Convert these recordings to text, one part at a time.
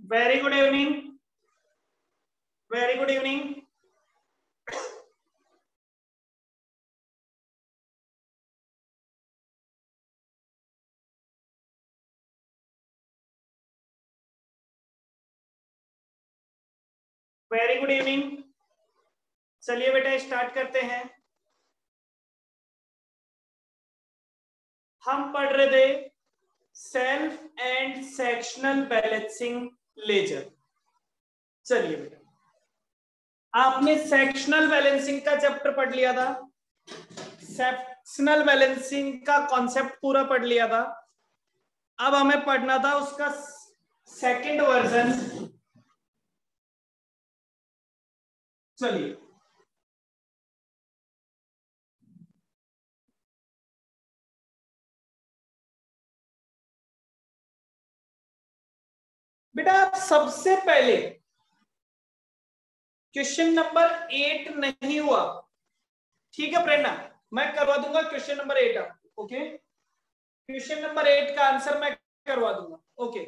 Very good evening, very good evening. Very good evening. चलिए बेटा start करते हैं। हम पढ़ रहे थे self and sectional balancing ledger. चलिए बेटा, आपने सेक्शनल बैलेंसिंग का चैप्टर पढ़ लिया था, सेक्शनल बैलेंसिंग का कॉन्सेप्ट पूरा पढ़ लिया था। अब हमें पढ़ना था उसका सेकंड वर्जन। चलिए बेटा, आप सबसे पहले क्वेश्चन नंबर 8 नहीं हुआ, ठीक है प्रेरणा, मैं करवा दूंगा क्वेश्चन नंबर 8 आपको। ओके, क्वेश्चन नंबर 8 का आंसर मैं करवा दूंगा। ओके,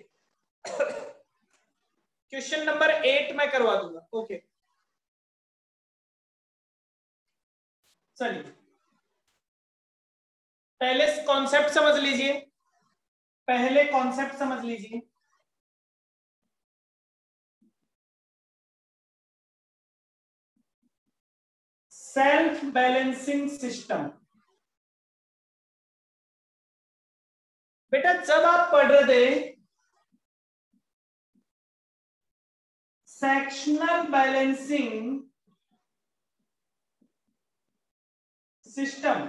क्वेश्चन नंबर 8 मैं करवा दूंगा। ओके, चलिए पहले कॉन्सेप्ट समझ लीजिए, पहले कॉन्सेप्ट समझ लीजिए। Self balancing system. बेटा जब आप पढ़ रहे थे सेक्शनल बैलेंसिंग सिस्टम,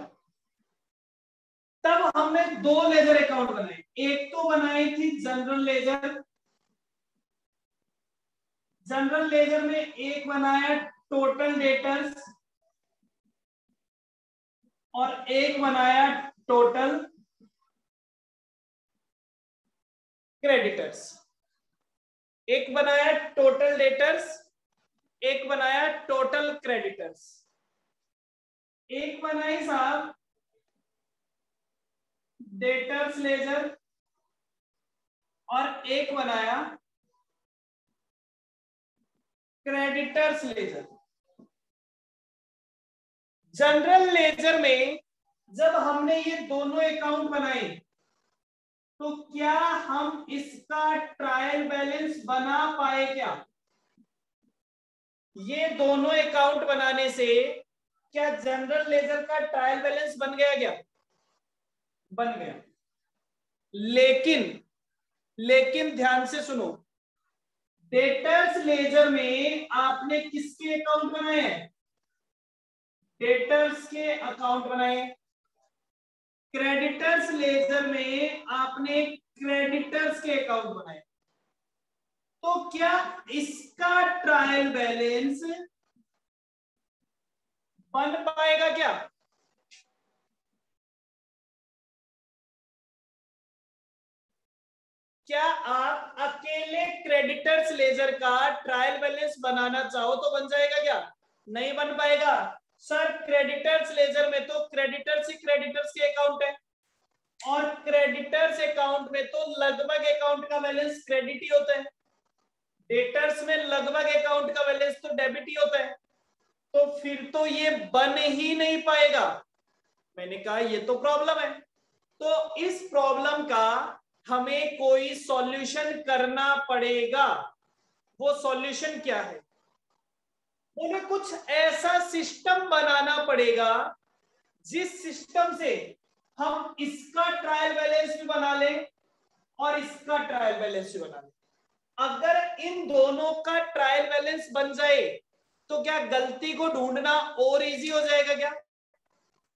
तब हमने दो लेजर अकाउंट बनाए। एक तो बनाई थी जनरल लेजर, जनरल लेजर में एक बनाया टोटल डेटर्स और एक बनाया टोटल क्रेडिटर्स। एक बनाया टोटल डेटर्स, एक बनाया टोटल क्रेडिटर्स। एक बनाई साहब डेटर्स लेजर और एक बनाया क्रेडिटर्स लेजर। जनरल लेजर में जब हमने ये दोनों अकाउंट बनाए तो क्या हम इसका ट्रायल बैलेंस बना पाए? क्या ये दोनों अकाउंट बनाने से क्या जनरल लेजर का ट्रायल बैलेंस बन गया? क्या बन गया? लेकिन लेकिन ध्यान से सुनो, डेटर्स लेजर में आपने किसके अकाउंट बनाए हैं? डेटर्स के अकाउंट बनाए। क्रेडिटर्स लेजर में आपने क्रेडिटर्स के अकाउंट बनाए। तो क्या इसका ट्रायल बैलेंस बन पाएगा? क्या क्या आप अकेले क्रेडिटर्स लेजर का ट्रायल बैलेंस बनाना चाहो तो बन जाएगा? क्या नहीं बन पाएगा? सर क्रेडिटर्स लेजर में तो क्रेडिटर्स ही क्रेडिटर्स के अकाउंट है और क्रेडिटर्स अकाउंट में तो लगभग अकाउंट का बैलेंस क्रेडिट ही होता है, डेटर्स में लगभग अकाउंट का बैलेंस तो डेबिट ही होता है। तो फिर तो ये बन ही नहीं पाएगा। मैंने कहा ये तो प्रॉब्लम है। तो इस प्रॉब्लम का हमें कोई सॉल्यूशन करना पड़ेगा। वो सॉल्यूशन क्या है? बोले कुछ ऐसा सिस्टम बनाना पड़ेगा जिस सिस्टम से हम इसका ट्रायल बैलेंस भी बना लें और इसका ट्रायल बैलेंस भी बना लें। अगर इन दोनों का ट्रायल बैलेंस बन जाए तो क्या गलती को ढूंढना और इजी हो जाएगा? क्या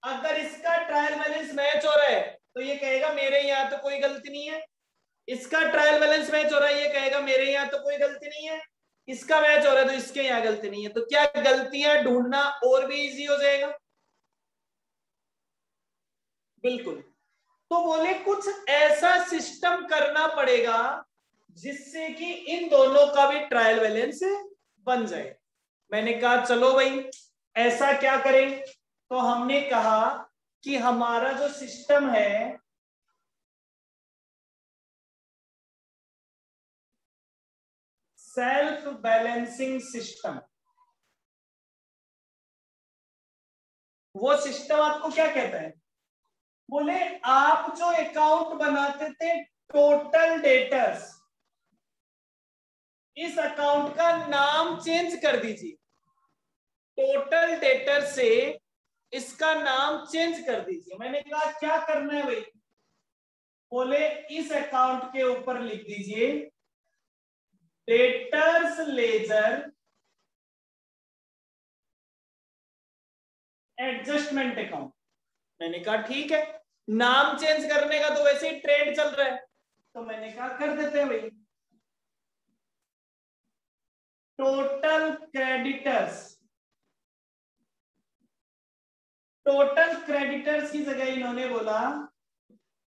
अगर इसका ट्रायल बैलेंस मैच हो रहा है तो ये कहेगा मेरे यहां तो कोई गलती नहीं है, इसका ट्रायल बैलेंस मैच हो रहा है, ये कहेगा मेरे यहां तो कोई गलती नहीं है, इसका मैच हो रहा है तो इसके यहां गलती नहीं है। तो क्या गलतियां ढूंढना और भी इजी हो जाएगा? बिल्कुल। तो बोले कुछ ऐसा सिस्टम करना पड़ेगा जिससे कि इन दोनों का भी ट्रायल बैलेंस बन जाए। मैंने कहा चलो भाई ऐसा क्या करें? तो हमने कहा कि हमारा जो सिस्टम है सेल्फ बैलेंसिंग सिस्टम। वो सिस्टम आपको क्या कहता है? बोले आप जो अकाउंट बनाते थे टोटल डेटर्स, इस अकाउंट का नाम चेंज कर दीजिए। टोटल डेटर से इसका नाम चेंज कर दीजिए। मैंने कहा क्या करना है भाई? बोले इस अकाउंट के ऊपर लिख दीजिए डेटर्स लेजर एडजस्टमेंट अकाउंट। मैंने कहा ठीक है, नाम चेंज करने का तो वैसे ही ट्रेंड चल रहा है, तो मैंने कहा कर देते हैं भाई। टोटल क्रेडिटर्स, टोटल क्रेडिटर्स की जगह इन्होंने बोला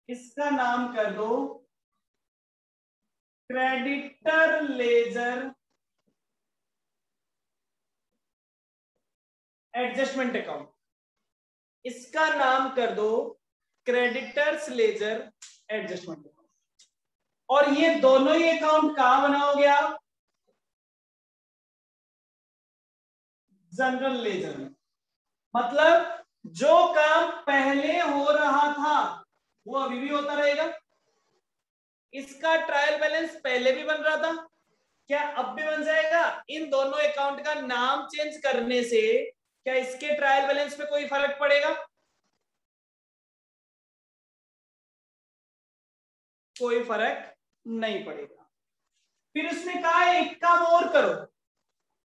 इसका नाम कर दो क्रेडिटर लेजर एडजस्टमेंट अकाउंट। इसका नाम कर दो क्रेडिटर्स लेजर एडजस्टमेंट अकाउंट। और ये दोनों ही अकाउंट कहां बनाओगे आप? जनरल लेजर में। मतलब जो काम पहले हो रहा था वो अभी भी होता रहेगा। इसका ट्रायल बैलेंस पहले भी बन रहा था, क्या अब भी बन जाएगा? इन दोनों अकाउंट का नाम चेंज करने से क्या इसके ट्रायल बैलेंस पे कोई फर्क पड़ेगा? कोई फर्क नहीं पड़ेगा। फिर उसने कहा एक काम और करो,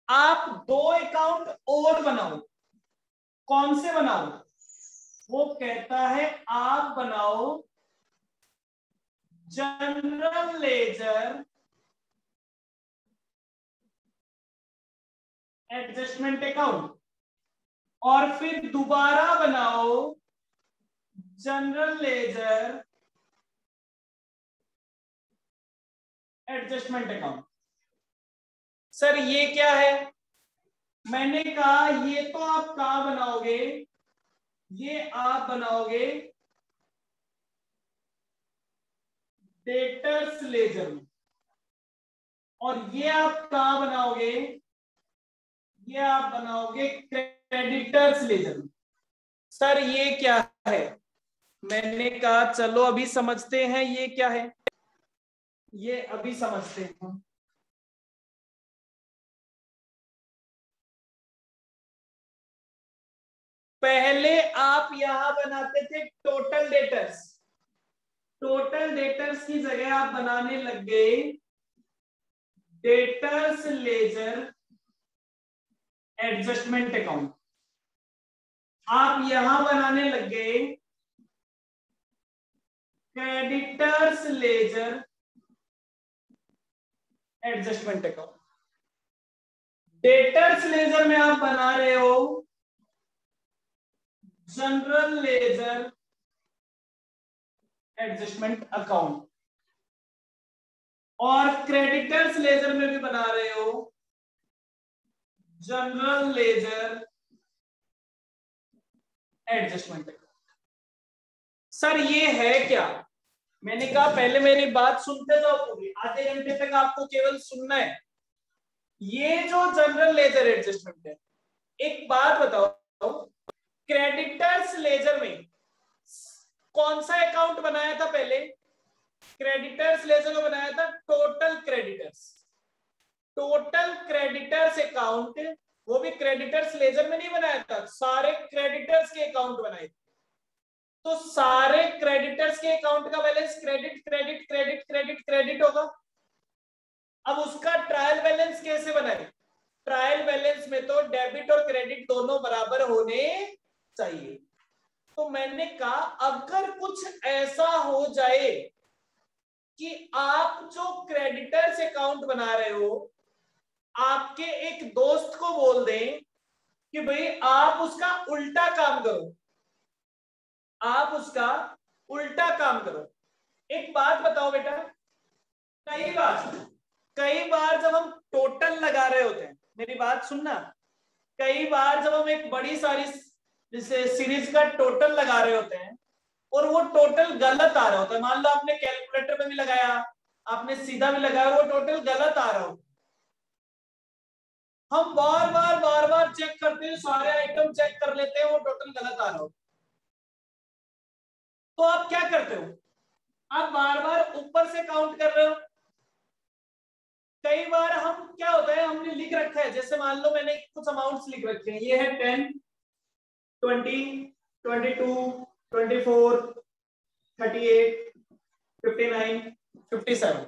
आप दो अकाउंट और बनाओ। कौन से बनाओ? वो कहता है आप बनाओ जनरल लेजर एडजस्टमेंट अकाउंट, और फिर दोबारा बनाओ general ledger adjustment account. Sir ये क्या है? मैंने कहा ये तो आप कहां बनाओगे? ये आप बनाओगे डेटर्स लेजर में, और ये आप कहां बनाओगे? ये आप बनाओगे क्रेडिटर्स लेजर में। सर ये क्या है? मैंने कहा चलो अभी समझते हैं ये क्या है, ये अभी समझते हैं। पहले आप यहां बनाते थे टोटल डेटर्स, टोटल डेटर्स की जगह आप बनाने लग गए डेटर्स लेजर एडजस्टमेंट अकाउंट। आप यहां बनाने लग गए creditors ledger adjustment account. Debtors ledger में आप बना रहे हो जनरल लेजर एडजस्टमेंट अकाउंट, और क्रेडिटर्स लेजर में भी बना रहे हो general ledger adjustment account. Sir ये है क्या? मैंने कहा पहले मेरी बात सुनते जाओ पूरी, आधे घंटे तक आपको केवल सुनना है। ये जो जनरल लेजर एडजस्टमेंट है, एक बात बताओ, क्रेडिटर्स लेजर में कौन सा अकाउंट बनाया था पहले? क्रेडिटर्स लेजर में बनाया था total creditors. Total creditors account, वो भी क्रेडिटर्स लेजर में नहीं बनाया था, सारे क्रेडिटर्स के अकाउंट बनाए थे। तो सारे क्रेडिटर्स के अकाउंट का balance credit credit credit credit credit होगा। अब उसका ट्रायल बैलेंस कैसे बनाए? ट्रायल बैलेंस में तो डेबिट और क्रेडिट दोनों बराबर होने चाहिए। तो मैंने कहा अगर कुछ ऐसा हो जाए कि आप जो क्रेडिटर्स अकाउंट बना रहे हो, आपके एक दोस्त को बोल दें कि भाई आप उसका उल्टा काम करो, आप उसका उल्टा काम करो। एक बात बताओ बेटा, कई बार जब हम टोटल लगा रहे होते हैं, मेरी बात सुनना, कई बार जब हम एक बड़ी सारी जैसे सीरीज का टोटल लगा रहे होते हैं और वो टोटल गलत आ रहा होता है, मान लो आपने कैलकुलेटर में भी लगाया, आपने सीधा भी लगाया, वो टोटल गलत आ रहा होता है, हम बार बार चेक करते हैं, सारे आइटम चेक कर लेते हैं, वो टोटल गलत आ रहा हो, तो आप क्या करते हो, आप बार बार ऊपर से काउंट कर रहे हो। कई बार हम क्या होता है, हमने लिख रखा है, जैसे मान लो मैंने कुछ अमाउंट्स लिख रखे हैं, ये है 10, 20, 22, 24, 38, 59, 57।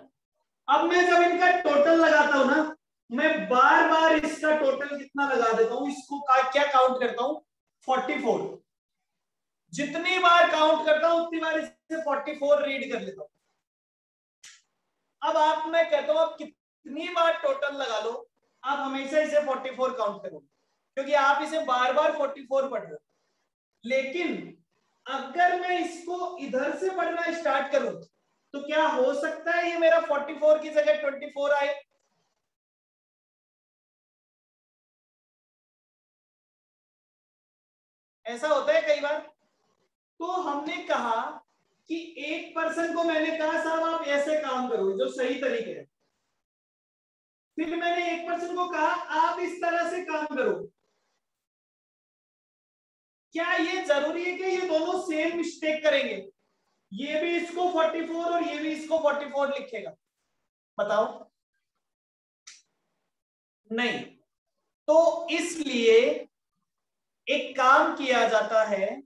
अब मैं जब इनका टोटल लगाता हूं ना, मैं बार बार इसका टोटल कितना लगा देता हूं, इसको क्या काउंट करता हूं, 44। जितनी बार काउंट करता हूं उतनी बार इसे 44 रीड कर लेता हूं। अब आप, मैं कहता हूं आप कितनी बार टोटल लगा लो, आप हमेशा इसे 44 काउंट करोगे, क्योंकि आप इसे बार बार 44 पढ़ रहे हो। लेकिन अगर मैं इसको इधर से पढ़ना स्टार्ट करूं, तो क्या हो सकता है ये मेरा 44 की जगह 24 आए। ऐसा होता है कई बार। तो हमने कहा कि एक पर्सन को मैंने कहा साहब आप ऐसे काम करो जो सही तरीके है, फिर मैंने एक पर्सन को कहा आप इस तरह से काम करो। क्या ये जरूरी है कि ये दोनों सेम मिस्टेक करेंगे, ये भी इसको 44 और ये भी इसको 44 लिखेगा, बताओ। नहीं। तो इसलिए एक काम किया जाता है,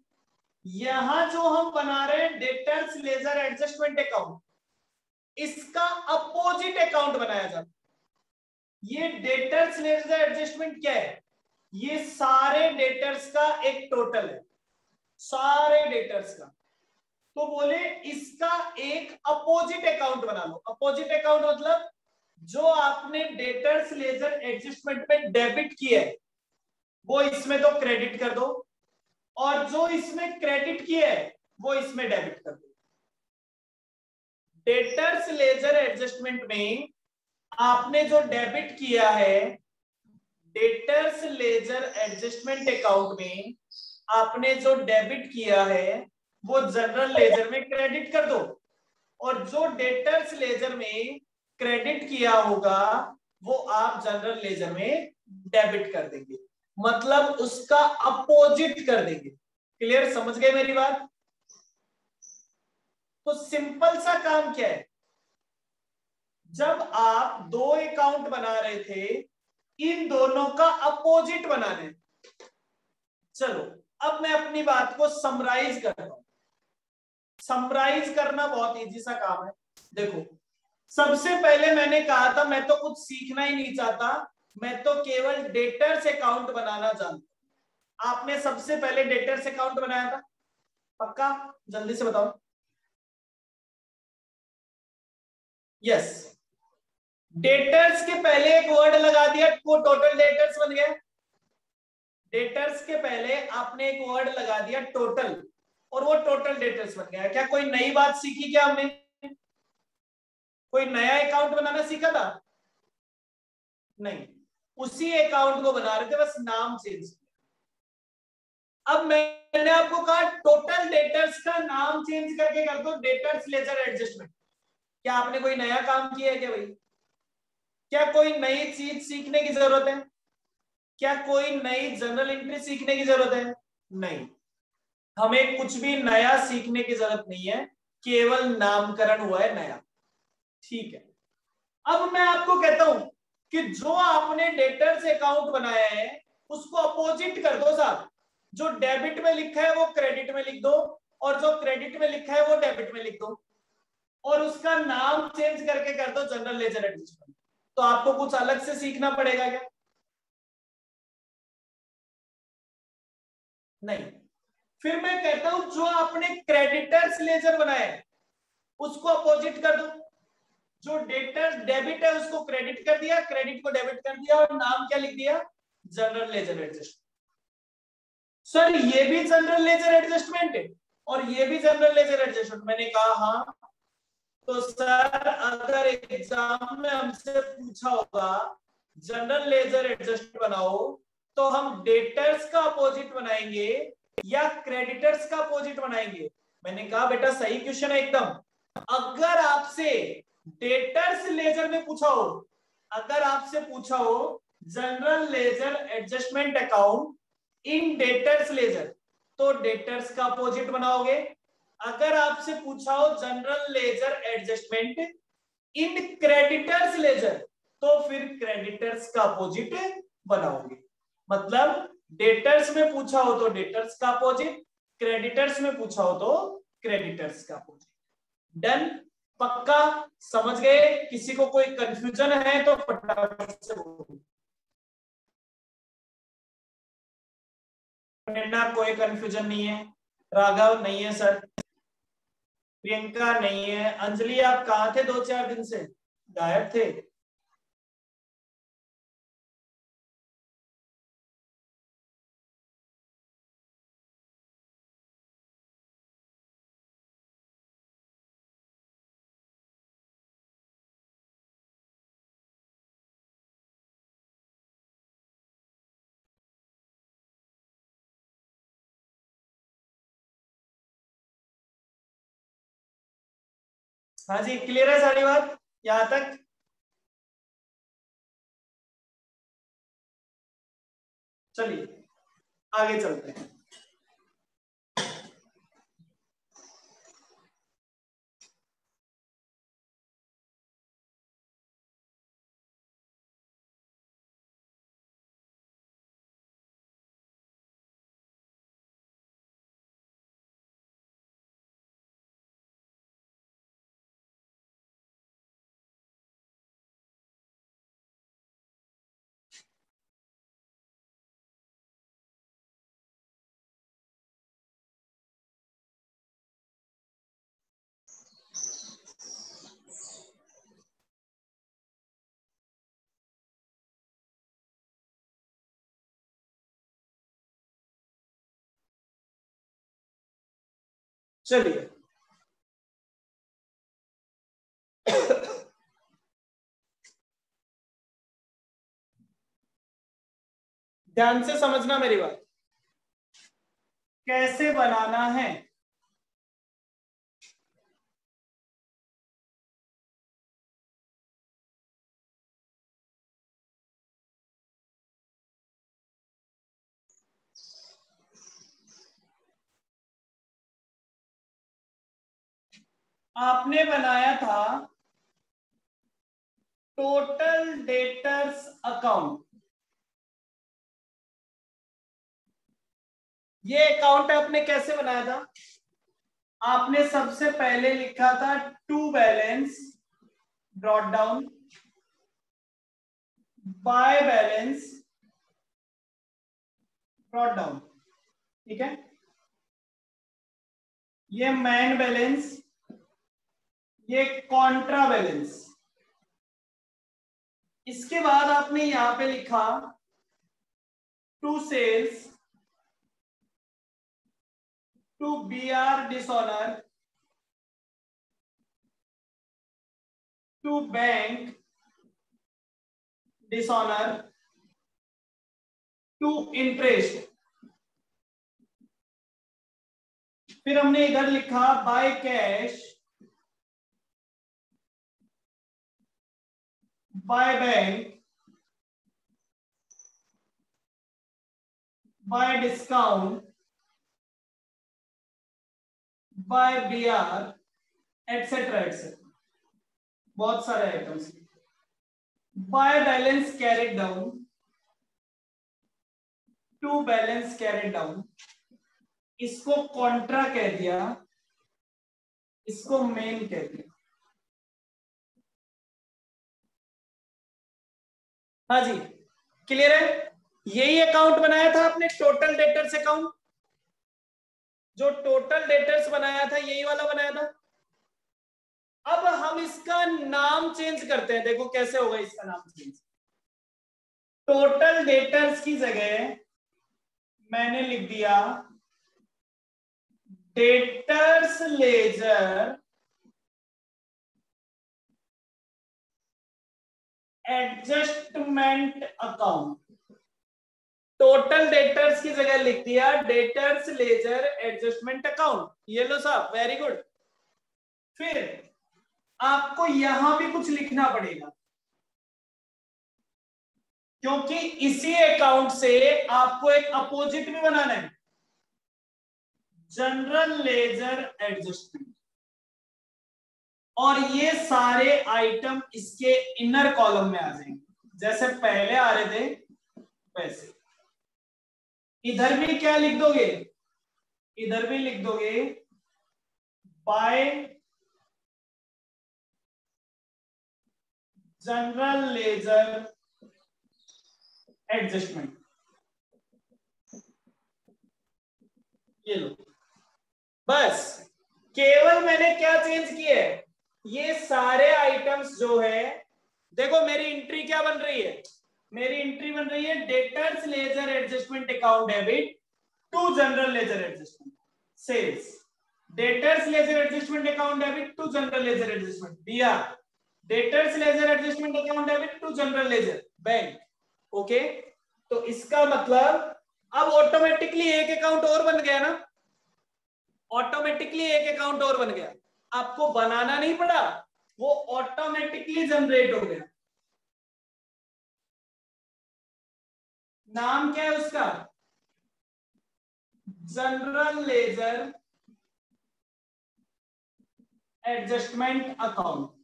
यहां जो हम बना रहे हैं डेटर्स लेजर एडजस्टमेंट अकाउंट, इसका अपोजिट अकाउंट बनाया जाता है। ये डेटर्स लेजर एडजस्टमेंट क्या है, ये सारे डेटर्स का एक टोटल है, सारे डेटर्स का। तो बोले इसका एक अपोजिट अकाउंट बना लो। अपोजिट अकाउंट मतलब जो आपने डेटर्स लेजर एडजस्टमेंट में डेबिट किया है वो इसमें तो क्रेडिट कर दो, और जो इसमें क्रेडिट किया है वो इसमें डेबिट कर दो। डेटर्स लेजर एडजस्टमेंट में आपने जो डेबिट किया है, डेटर्स लेजर एडजस्टमेंट अकाउंट में आपने जो डेबिट किया है वो जनरल लेजर में क्रेडिट कर दो, और जो डेटर्स लेजर में क्रेडिट किया होगा वो आप जनरल लेजर में डेबिट कर देंगे, मतलब उसका अपोजिट कर देंगे। क्लियर, समझ गए मेरी बात। तो सिंपल सा काम क्या है, जब आप दो अकाउंट बना रहे थे, इन दोनों का अपोजिट बनाने। चलो अब मैं अपनी बात को समराइज करता हूं। समराइज करना बहुत इजी सा काम है। देखो, सबसे पहले मैंने कहा था मैं तो कुछ सीखना ही नहीं चाहता, मैं तो केवल डेटर्स अकाउंट बनाना जानता हूं। आपने सबसे पहले डेटर्स अकाउंट बनाया था, पक्का? जल्दी से बताओ। यस। डेटर्स के पहले एक वर्ड लगा दिया, वो टोटल डेटर्स बन गया। डेटर्स के पहले आपने एक वर्ड लगा दिया टोटल, और वो टोटल डेटर्स बन गया। क्या कोई नई बात सीखी क्या हमने? कोई नया अकाउंट बनाना सीखा था? नहीं, उसी अकाउंट को बना रहे थे, बस नाम चेंज किया। अब मैंने आपको कहा टोटल डेटर्स का नाम चेंज करके कर दो डेटर्स लेजर एडजस्टमेंट। क्या आपने कोई नया काम किया है क्या भाई? क्या कोई नई चीज सीखने की जरूरत है? क्या कोई नई जनरल एंट्री सीखने की जरूरत है? नहीं, हमें कुछ भी नया सीखने की जरूरत नहीं है, केवल नामकरण हुआ है नया। ठीक है। अब मैं आपको कहता हूं कि जो आपने डेटर्स अकाउंट बनाया है उसको अपोजिट कर दो साहब। जो डेबिट में लिखा है वो क्रेडिट में लिख दो, और जो क्रेडिट में लिखा है वो डेबिट में लिख दो, और उसका नाम चेंज करके कर दो जनरल लेजर एडजस्टमेंट। तो आपको कुछ अलग से सीखना पड़ेगा क्या? नहीं। फिर मैं कहता हूं जो आपने क्रेडिटर्स लेजर बनाया है उसको अपोजिट कर दो। जो डेटर डेबिट है उसको क्रेडिट कर दिया, क्रेडिट को डेबिट कर दिया, और नाम क्या लिख दिया? General ledger adjustment. सर ये भी जनरल लेजर एडजस्टमेंट है और ये भी जनरल लेजर एडजस्टमेंट? मैंने कहा हाँ। तो सर अगर एग्जाम में हमसे पूछा होगा जनरल लेजर एडजस्टमेंट बनाओ, तो हम डेटर्स का अपोजिट बनाएंगे या क्रेडिटर्स का अपोजिट बनाएंगे? मैंने कहा बेटा सही क्वेश्चन है एकदम। अगर आपसे डेटर्स लेजर में पूछा हो, अगर आपसे पूछा हो general ledger adjustment account in debtors ledger, तो डेटर्स का अपोजिट बनाओगे। अगर आपसे पूछा हो general ledger adjustment in creditors ledger, तो फिर क्रेडिटर्स का अपोजिट बनाओगे। मतलब डेटर्स में पूछा हो तो डेटर्स का अपोजिट, क्रेडिटर्स में पूछा हो तो क्रेडिटर्स का अपोजिट। डन, पक्का समझ गए? किसी को कोई कंफ्यूजन है तो फटाफट से बोलो। कोई कंफ्यूजन नहीं है? राघव नहीं है सर, प्रियंका नहीं है, अंजलि आप कहाँ थे 2-4 दिन से, गायब थे? हाँ जी, क्लियर है सारी बात यहां तक? चलिए आगे चलते हैं। चलिए ध्यान से समझना मेरी बात, कैसे बनाना है। आपने बनाया था टोटल डेटर्स अकाउंट, ये अकाउंट आपने कैसे बनाया था? आपने सबसे पहले लिखा था to balance brought down by balance brought down, ठीक है? ये मैन बैलेंस, ये कॉन्ट्रा बैलेंस। इसके बाद आपने यहां पे लिखा to sales to B R dishonour to bank dishonour to interest. फिर हमने इधर लिखा by cash by bank by discount by B R etcetera etcetera, बहुत सारे items. Bye balance carried down to balance carried down, इसको contra कह दिया, इसको मेन कह दिया। हाँ जी, क्लियर है? यही अकाउंट बनाया था आपने टोटल डेटर्स अकाउंट, जो टोटल डेटर्स बनाया था यही वाला बनाया था। अब हम इसका नाम चेंज करते हैं, देखो कैसे होगा इसका नाम चेंज। टोटल डेटर्स की जगह मैंने लिख दिया debtors ledger adjustment account. Total debtors की जगह लिख दिया डेटर्स लेजर एडजस्टमेंट अकाउंट। ये लो साहब, वेरी गुड। फिर आपको यहां भी कुछ लिखना पड़ेगा, क्योंकि इसी अकाउंट से आपको एक अपोजिट भी बनाना है, जनरल लेजर एडजस्टमेंट, और ये सारे आइटम इसके इनर कॉलम में आ जाएंगे, जैसे पहले आ रहे थे वैसे। इधर भी क्या लिख दोगे, इधर भी लिख दोगे बाय जनरल लेजर एडजस्टमेंट। ये लो, बस केवल मैंने क्या चेंज किया है, ये सारे आइटम्स जो है, देखो मेरी एंट्री क्या बन रही है, मेरी एंट्री बन रही है debtors ledger adjustment account debit to general ledger adjustment sales, debtors ledger adjustment account debit to general ledger adjustment दिया, debtors ledger adjustment account debit to general ledger bank. Okay, तो इसका मतलब अब ऑटोमेटिकली एक account और बन गया ना, ऑटोमेटिकली एक अकाउंट और बन गया, आपको बनाना नहीं पड़ा, वो ऑटोमेटिकली जनरेट हो गया। नाम क्या है उसका, जनरल लेजर एडजस्टमेंट अकाउंट।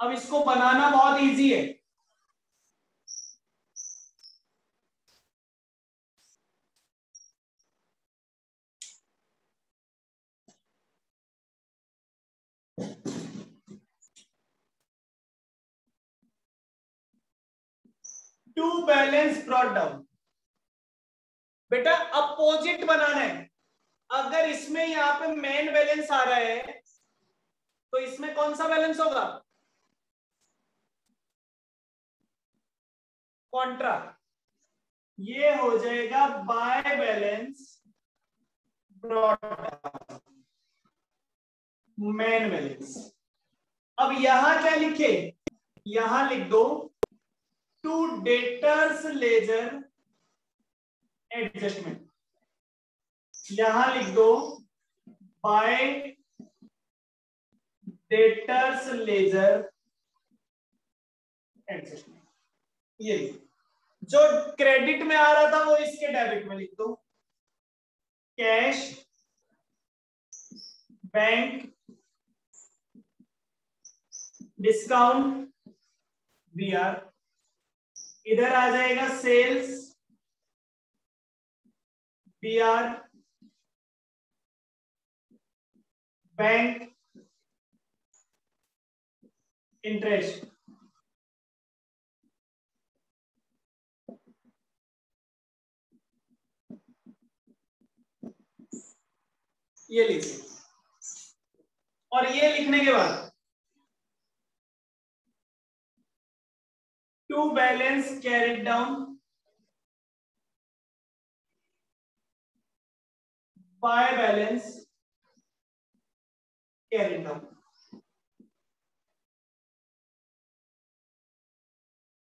अब इसको बनाना बहुत इजी है, टू बैलेंस ब्रॉट डाउन। बेटा अपोजिट बनाना है, अगर इसमें यहां पे मेन बैलेंस आ रहा है तो इसमें कौन सा बैलेंस होगा, कॉन्ट्रा, ये हो जाएगा by balance brought down, main balance. अब यहां क्या लिखे, यहां लिख दो टू डेटर्स लेजर एडजस्टमेंट, यहां लिख दो बाय डेटर्स लेजर एडजस्टमेंट। ये जो क्रेडिट में आ रहा था वो इसके डेबिट में लिख दो, कैश बैंक डिस्काउंट बीआर, इधर आ जाएगा सेल्स बीआर, बैंक इंटरेस्ट। ये लीजिए, और ये लिखने के बाद to balance carried down by balance carried down,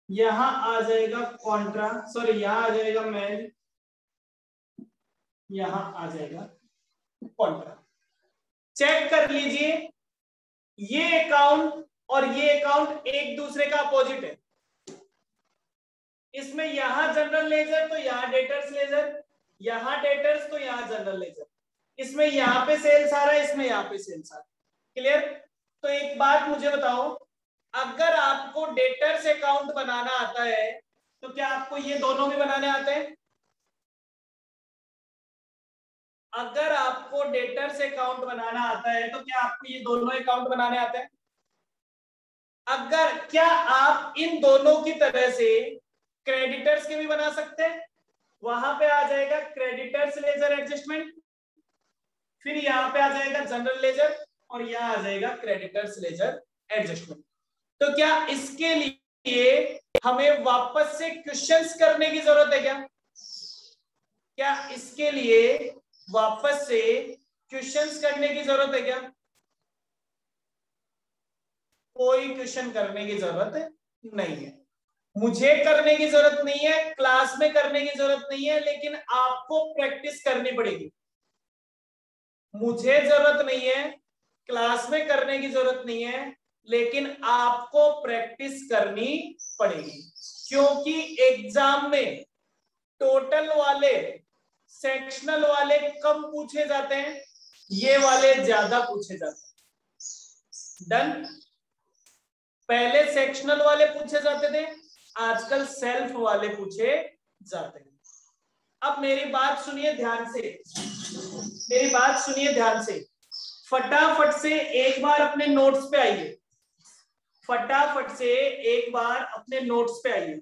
यहां आ जाएगा कॉन्ट्रा, सॉरी यहां आ जाएगा मेन, यहां आ जाएगा कॉन्ट्रा। चेक कर लीजिए, ये अकाउंट और ये अकाउंट एक दूसरे का अपोजिट है, इसमें यहां जनरल लेजर तो यहां डेटर्स लेजर, यहां डेटर्स तो यहां जनरल लेजर, इसमें यहां पे सेल्स आ रहा है, इसमें यहां पे सेल्स आ रहा है। क्लियर? तो एक बात मुझे बताओ, अगर आपको डेटर्स अकाउंट बनाना आता है तो क्या आपको ये दोनों भी बनाने आते हैं? अगर आपको डेटर्स अकाउंट बनाना आता है तो क्या आपको ये दोनों अकाउंट बनाने आते हैं? अगर क्या आप इन दोनों की तरह से क्रेडिटर्स के भी बना सकते हैं? वहां पे आ जाएगा क्रेडिटर्स लेजर एडजस्टमेंट, फिर यहां पे आ जाएगा जनरल लेजर, और यहां आ जाएगा क्रेडिटर्स लेजर एडजस्टमेंट। तो क्या इसके लिए हमें वापस से क्वेश्चंस करने की जरूरत है क्या? क्या इसके लिए वापस से क्वेश्चंस करने की जरूरत है क्या? कोई क्वेश्चन करने की जरूरत नहीं है, मुझे करने की जरूरत नहीं है, क्लास में करने की जरूरत नहीं है, लेकिन आपको प्रैक्टिस करनी पड़ेगी। मुझे जरूरत नहीं है, क्लास में करने की जरूरत नहीं है, लेकिन आपको प्रैक्टिस करनी पड़ेगी। क्योंकि एग्जाम में टोटल वाले सेक्शनल वाले कम पूछे जाते हैं, ये वाले ज्यादा पूछे जाते हैं। डन। पहले सेक्शनल वाले पूछे जाते थे, आजकल सेल्फ वाले पूछे जाते हैं। अब मेरी बात सुनिए ध्यान से, मेरी बात सुनिए ध्यान से। फटाफट से एक बार अपने नोट्स पे आइए, फटाफट से एक बार अपने नोट्स पे आइए।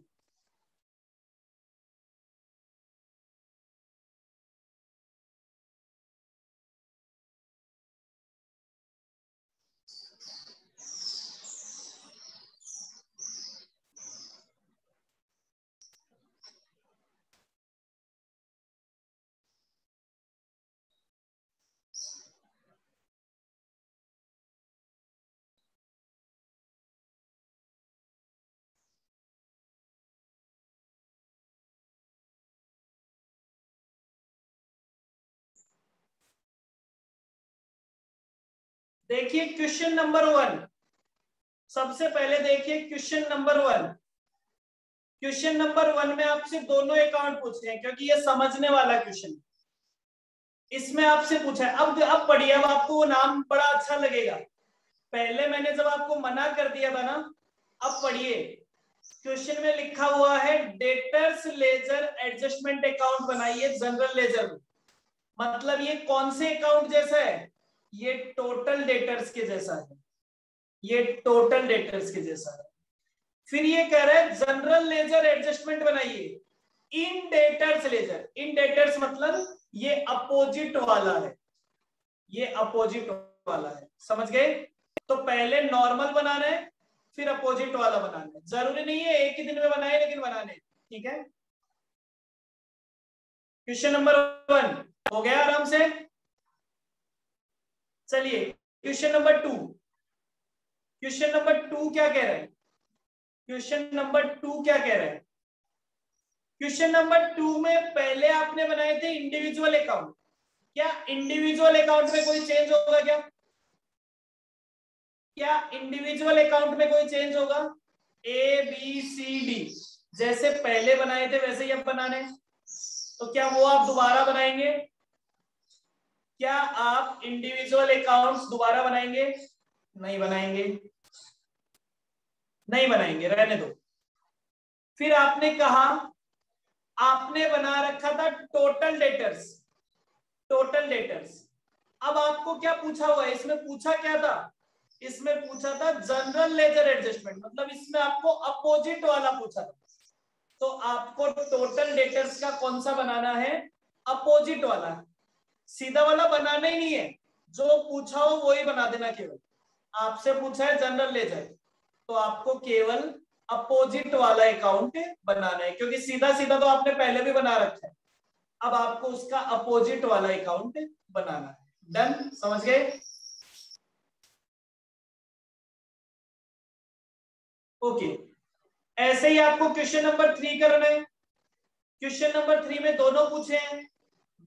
देखिए क्वेश्चन नंबर 1, सबसे पहले देखिए क्वेश्चन नंबर 1। क्वेश्चन नंबर 1 में आपसे दोनों अकाउंट पूछे हैं, क्योंकि ये समझने वाला क्वेश्चन है। इसमें आपसे पूछा है, अब पढ़िए, अब आपको वो नाम बड़ा अच्छा लगेगा। पहले मैंने जब आपको मना कर दिया था ना, अब पढ़िए। क्वेश्चन में लिखा हुआ है डेटर्स लेजर एडजस्टमेंट अकाउंट बनाइए जनरल लेजर में। मतलब ये कौन से अकाउंट जैसा है? ये टोटल डेटर्स के जैसा है, ये टोटल डेटर्स के जैसा है। फिर ये कह रहा है जनरल लेजर एडजस्टमेंट बनाइए in debtors ledger. In debtors मतलब ये अपोजिट वाला है, ये अपोजिट वाला है, समझ गए? तो पहले नॉर्मल बनाना है, फिर अपोजिट वाला बनाना है। जरूरी नहीं है एक ही दिन में बनाए, लेकिन बनाने, ठीक है। क्वेश्चन नंबर 1 हो गया आराम से। चलिए क्वेश्चन नंबर 2। क्वेश्चन नंबर 2 क्या कह रहा है? क्वेश्चन नंबर 2 क्या कह रहा है? क्वेश्चन नंबर 2 में पहले आपने बनाए थे इंडिविजुअल अकाउंट। क्या इंडिविजुअल अकाउंट में कोई चेंज होगा क्या? क्या इंडिविजुअल अकाउंट में कोई चेंज होगा? ए बी सी डी जैसे पहले बनाए थे वैसे ही अब बनाने, तो क्या वो आप दोबारा बनाएंगे? क्या आप इंडिविजुअल अकाउंट्स दोबारा बनाएंगे? नहीं बनाएंगे, नहीं बनाएंगे, रहने दो। फिर आपने कहा, आपने बना रखा था टोटल डेटर्स, टोटल डेटर्स। अब आपको क्या पूछा हुआ है? इसमें पूछा क्या था? इसमें पूछा था जनरल लेजर एडजस्टमेंट, मतलब इसमें आपको अपोजिट वाला पूछा था। तो आपको टोटल डेटर्स का कौन सा बनाना है? अपोजिट वाला। सीधा वाला बनाना ही नहीं है, जो पूछा हो वही बना देना। केवल आपसे पूछा है जनरल लेजर, तो आपको केवल अपोजिट वाला अकाउंट बनाना है, क्योंकि सीधा सीधा तो आपने पहले भी बना रखा है। अब आपको उसका अपोजिट वाला अकाउंट बनाना है। डन, समझ गए? ओके। ऐसे ही आपको क्वेश्चन नंबर 3 करना है। क्वेश्चन नंबर 3 में दोनों पूछे हैं,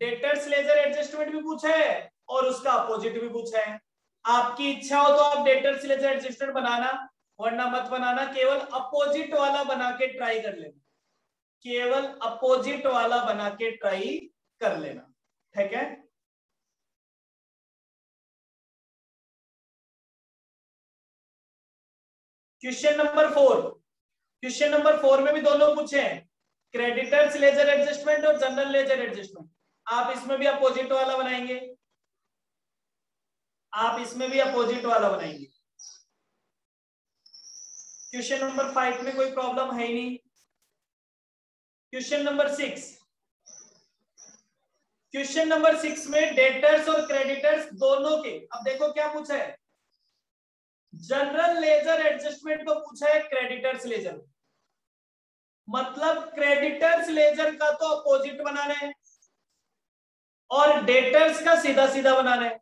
डेटर्स लेजर एडजस्टमेंट भी पूछा है और उसका अपोजिट भी पूछा है। आपकी इच्छा हो तो आप डेटर्स लेजर एडजस्टमेंट बनाना, वरना मत बनाना। केवल अपोजिट वाला बना के ट्राई कर लेना, केवल अपोजिट वाला बना के ट्राई कर लेना, ठीक है? Question number 4। क्वेश्चन नंबर 4 में भी दोनों पूछे हैं, क्रेडिटर्स लेजर एडजस्टमेंट और जनरल लेजर एडजस्टमेंट। आप इसमें भी अपोजिट वाला बनाएंगे, आप इसमें भी अपोजिट वाला बनाएंगे। क्वेश्चन नंबर 5 में कोई प्रॉब्लम है ही नहीं। Question number 6। क्वेश्चन नंबर 6 में डेटर्स और क्रेडिटर्स दोनों के, अब देखो क्या पूछा है, जनरल लेजर एडजस्टमेंट को पूछा है क्रेडिटर्स लेजर, मतलब क्रेडिटर्स लेजर का तो अपोजिट बनाना है और डेटर्स का सीधा सीधा बनाना है।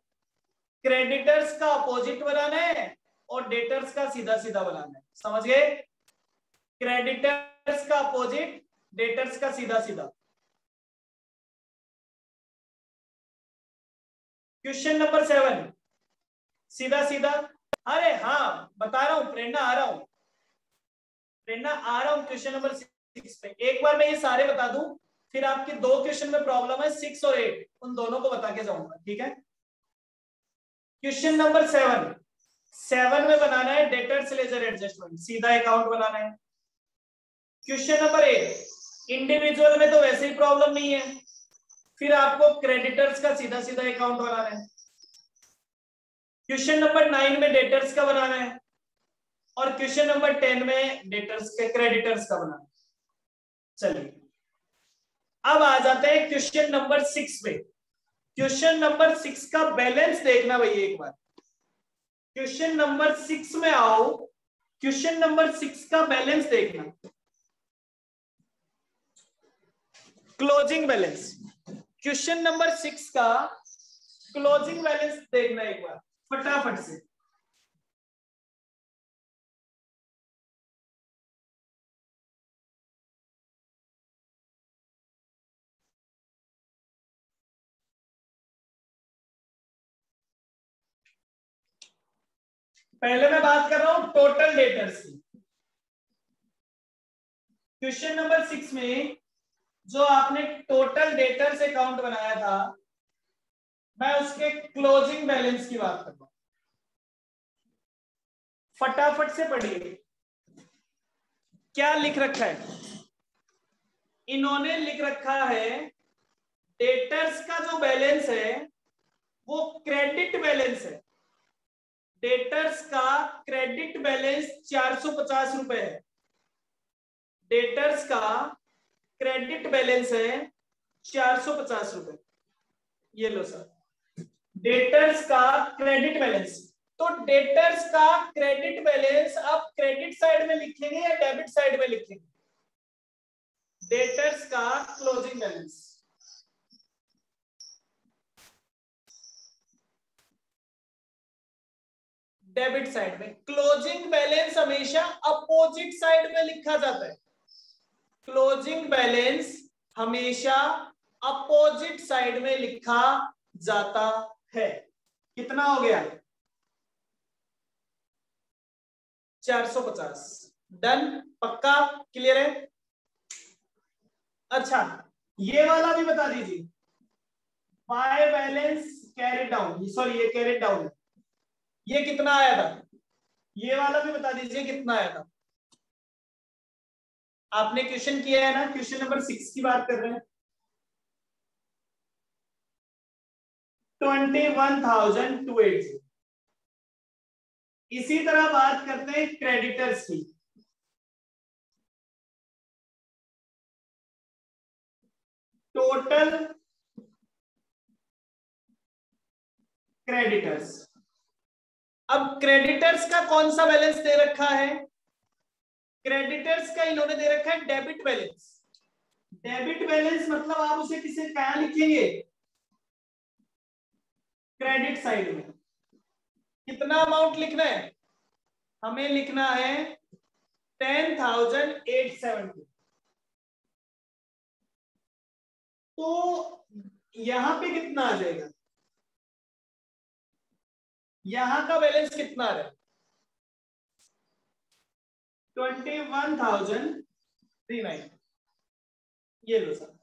क्रेडिटर्स का अपोजिट बनाना है और डेटर्स का सीधा सीधा बनाना है, समझ गए? क्रेडिटर्स का अपोजिट, डेटर्स का सीधा सीधा। क्वेश्चन नंबर 7 सीधा सीधा। अरे हाँ, बता रहा हूं, प्रेरणा आ रहा हूं, प्रेरणा आ रहा हूं। क्वेश्चन नंबर 6 पे। एक बार मैं ये सारे बता दूं, फिर आपके 2 क्वेश्चन में प्रॉब्लम है, 6 और 8, उन दोनों को बता के जाऊंगा, ठीक है। क्वेश्चन नंबर 7 में बनाना है डेटर्स लेजर एडजस्टमेंट, सीधा अकाउंट बनाना है। क्वेश्चन नंबर 8 इंडिविजुअल में तो वैसे ही प्रॉब्लम नहीं है, फिर आपको क्रेडिटर्स का सीधा सीधा अकाउंट बनाना है। क्वेश्चन नंबर 9 में डेटर्स का बनाना है, और क्वेश्चन नंबर 10 में डेटर्स के क्रेडिटर्स का बनाना है। चलिए अब आ जाते हैं क्वेश्चन नंबर 6 पे। क्वेश्चन नंबर 6 का बैलेंस देखना भैया एक बार। क्वेश्चन नंबर 6 में आओ, क्वेश्चन नंबर 6 का बैलेंस देखना, क्लोजिंग बैलेंस। क्वेश्चन नंबर 6 का क्लोजिंग बैलेंस देखना एक बार फटाफट से। पहले मैं बात कर रहा हूं टोटल डेटर्स की। क्वेश्चन नंबर 6 में जो आपने टोटल डेटर्स अकाउंट बनाया था, मैं उसके क्लोजिंग बैलेंस की बात कर रहा हूं। फटाफट से पढ़िए क्या लिख रखा है। इन्होंने लिख रखा है डेटर्स का जो बैलेंस है वो क्रेडिट बैलेंस है। डेटर्स का क्रेडिट बैलेंस 450 रुपए है। डेटर्स का क्रेडिट बैलेंस है 450 रुपए। ये लो सर, डेटर्स का क्रेडिट बैलेंस। तो डेटर्स का क्रेडिट बैलेंस आप क्रेडिट साइड में लिखेंगे या डेबिट साइड में लिखेंगे? डेटर्स का क्लोजिंग बैलेंस डेबिट साइड में। क्लोजिंग बैलेंस हमेशा अपोजिट साइड में लिखा जाता है। क्लोजिंग बैलेंस हमेशा अपोजिट साइड में लिखा जाता है। कितना हो गया? 450। डन, पक्का, क्लियर है? अच्छा ये वाला भी बता दीजिए, by balance carry down, sorry ये कैरी डाउन, ये कितना आया था? ये वाला भी बता दीजिए कितना आया था। आपने क्वेश्चन किया है ना, क्वेश्चन नंबर 6 की बात कर रहे हैं। 21,280। इसी तरह बात करते हैं क्रेडिटर्स की। Total creditors. अब क्रेडिटर्स का कौन सा बैलेंस दे रखा है? क्रेडिटर्स का इन्होंने दे रखा है डेबिट बैलेंस। डेबिट बैलेंस मतलब आप उसे किसे क्या लिखेंगे? क्रेडिट साइड में। कितना अमाउंट लिखना है? हमें लिखना है 10,870। तो यहां पे कितना आ जाएगा? यहां का बैलेंस कितना आ रहा है? 21,039। ये लो सर,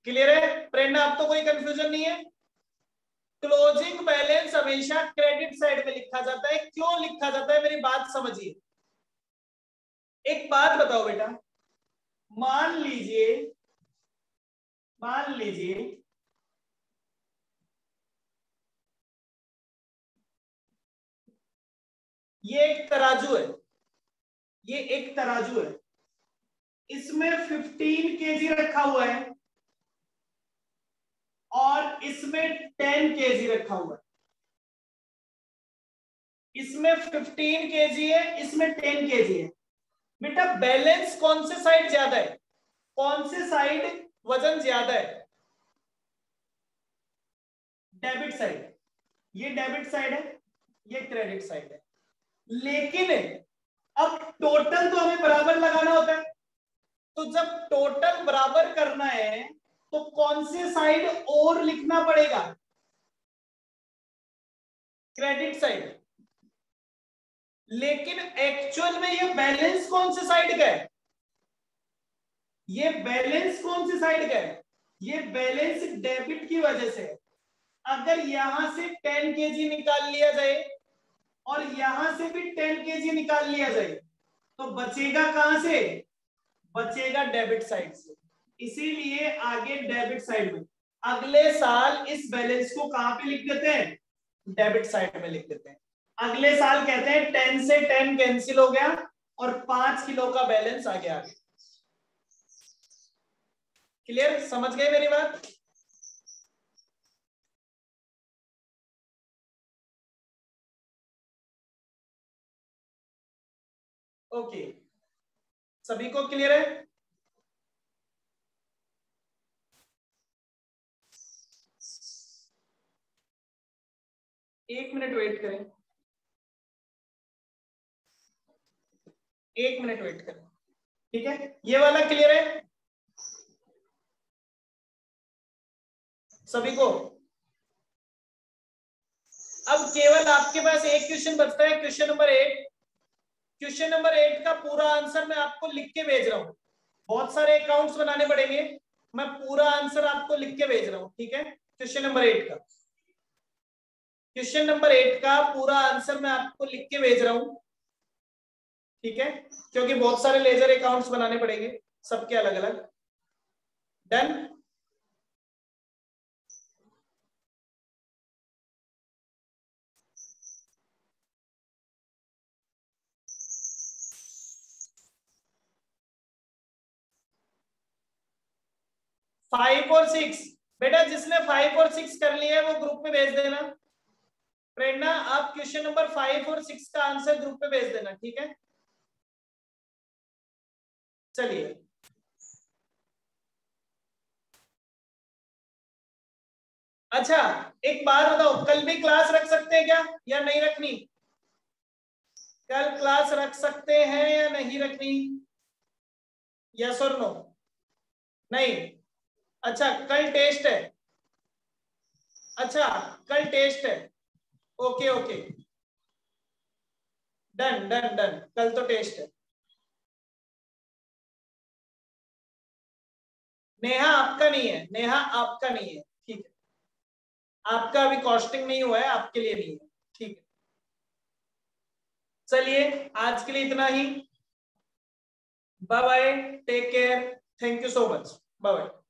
क्लियर है? प्रेरणा अब तो कोई कंफ्यूजन नहीं है। क्लोजिंग बैलेंस हमेशा क्रेडिट साइड में लिखा जाता है। क्यों लिखा जाता है मेरी बात समझिए। एक बात बताओ बेटा, मान लीजिए ये एक तराजू है, ये एक तराजू है, इसमें 15 केजी रखा हुआ है और इसमें 10 केजी रखा हुआ है। इसमें 15 केजी है, इसमें 10 केजी है। बेटा बैलेंस कौन से साइड ज्यादा है? कौन से साइड वजन ज्यादा है? Debit side. ये डेबिट साइड है, ये क्रेडिट साइड है। लेकिन अब टोटल तो हमें बराबर लगाना होता है। तो जब टोटल बराबर करना है तो कौन से साइड और लिखना पड़ेगा? Credit side. लेकिन एक्चुअल में ये बैलेंस कौन से साइड का है? ये बैलेंस कौन सी साइड का है? ये बैलेंस डेबिट की वजह से। अगर यहां से 10 kg निकाल लिया जाए और यहां से भी 10 kg निकाल लिया जाए तो बचेगा कहां से? बचेगा डेबिट साइड से। इसीलिए आगे डेबिट साइड में, अगले साल इस बैलेंस को कहां पे लिख देते हैं? डेबिट साइड में लिख देते हैं। अगले साल कहते हैं 10 से 10 कैंसिल हो गया और 5 किलो का बैलेंस आ गया। क्लियर? समझ गए मेरी बात? ओके, सभी को क्लियर है? एक मिनट वेट करें, एक मिनट वेट करें। ठीक है, ये वाला क्लियर है सभी को? अब केवल आपके पास एक क्वेश्चन बचता है, क्वेश्चन नंबर 8। क्वेश्चन नंबर 8 का पूरा आंसर मैं आपको लिख के भेज रहा हूं। बहुत सारे अकाउंट्स बनाने पड़ेंगे, मैं पूरा आंसर आपको लिख के भेज रहा हूं। ठीक है, क्वेश्चन नंबर 8 का, क्वेश्चन नंबर 8 का पूरा आंसर मैं आपको लिख के भेज रहा हूं। ठीक है, क्योंकि बहुत सारे लेजर अकाउंट्स बनाने पड़ेंगे, सबके अलग अलग। डन? फाइव और सिक्स, बेटा जिसने 5 और 6 कर लिया है वो ग्रुप में भेज देना। प्रेरणा, आप क्वेश्चन नंबर 5 और 6 का आंसर ग्रुप में भेज देना। ठीक है, चलिए। अच्छा, एक बात बताओ, कल भी क्लास रख सकते हैं क्या या नहीं रखनी? कल क्लास रख सकते हैं या नहीं रखनी? यस और नो? नहीं? अच्छा, कल टेस्ट है। अच्छा, कल टेस्ट है। Okay okay, done done done, कल तो टेस्ट है। नेहा आपका नहीं है, नेहा आपका नहीं है। ठीक है, आपका अभी कॉस्टिंग नहीं हुआ है, आपके लिए नहीं है। ठीक है, चलिए आज के लिए इतना ही। Bye bye, take care, thank you so much, bye bye.